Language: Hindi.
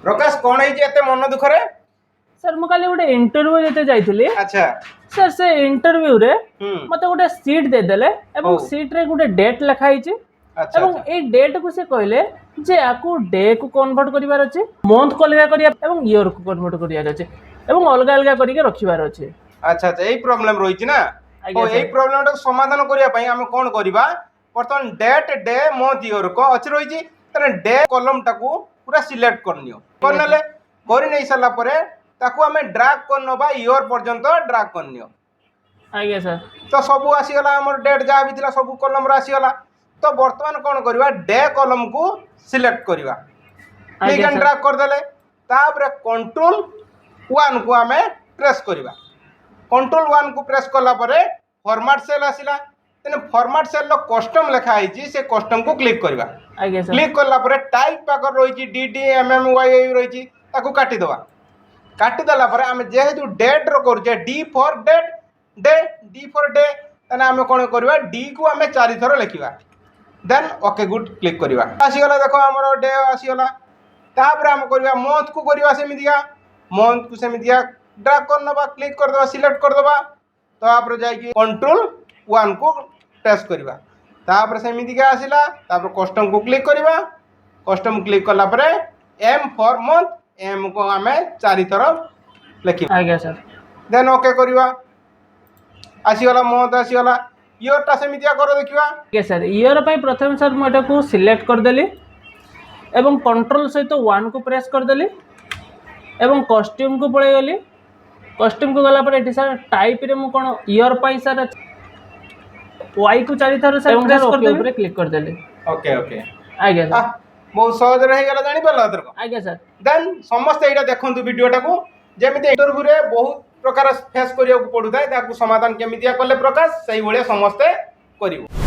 प्रकाश कौन है एते मन दुख रे? सर मु काली गोटे इंटरव्यू देते जाइथिली। अच्छा सर से इंटरव्यू रे मते गोटे सीट दे देले एवं ओ। सीट रे गोटे डेट लिखा हिची अच्छा एवं ए डेट को से कहले जे आकु डे को कन्वर्ट करिवार अछि, मंथ को अलगा करिया एवं ईयर को कन्वर्ट करियार अछि एवं अलगा अलगा करके रखिवार अछि। अच्छा अच्छा यही प्रॉब्लम रही ना। आज्ञा तो सर। यही प्रॉब्लम टा समाधान करिया पई हम कोन करिबा बर्तमान डेट डे मंथ ईयर को अछि रही तने डे कॉलम टाकू पूरा सिलेक्ट करनियो करनेले करि नै सला परे ताकू हमें ड्रैग करनबा ईयर पर्यंत ड्रैग करनियो। आज्ञा सर। तो सब आसीगला हमर डेट जहाँ भी थिला सब कॉलम रे आसीगला। तो वर्तमान कौन करवा डे कॉलम को सिलेक्ट करवा क्लिक एंड ड्रैग कर देले तापर कंट्रोल 1 को हमें प्रेस करवा। कंट्रोल 1 को प्रेस कला परे फॉर्मेट सेल आसीला तेने फॉर्मेट सेल लो कस्टम लिखा है से कस्टम को क्लिक करवा। आज्ञा सर। क्लिक करला परे टाइप पाकर रही डीडी एमएम वाई रही ताकू काटी दवा। काटी देला परे हमें जेहेतु डेट रो करजे डी फॉर डेट डे डी फॉर डे तने हमें कोन करवा डी को हमें 4 थरो लिखिबा देन ओके गुड क्लिक करवा। आसीगला देखो हमर डे आसीगला तापर हम करवा मंथ को करवा सेमिदिया मंथ को सेमिदिया ड्रैग करनबा क्लिक कर दबा सिलेक्ट कर दबा तापर जाई कि कंट्रोल 1 को प्रेस करवा तापर सेमिदिया आसीला तापर कस्टम को क्लिक करवा। कस्टम क्लिक करला परे एम फॉर मंथ एम को हमें 4 थरो लिखिबा। आज्ञा सर। देन ओके करवा आसीगला मंथ आसीगला ईयर टा सेमिदिया कर देखिबा। ओके सर ईयर पई प्रथम सर मु एटा को सिलेक्ट कर देली एवं कंट्रोल सहित 1 को प्रेस कर देली एवं कॉस्ट्यूम को पळे गली। कॉस्ट्यूम को गला पर एठी सर टाइप रे मु कोन ईयर पई सर वाई को 4 थर सर प्रेस कर देली ऊपर क्लिक कर देली। ओके ओके आज्ञा सर। बहुत सहज रही गला जानि परला तोर। आज्ञा सर। देन समस्त एटा देखंतु वीडियो टाको जेमिति इंटरव्यू रे बहुत प्रकार फेस करिया को पडुथाय ताकू समाधान केमितिया कले प्रकाश सही भलिया समस्त करिवो।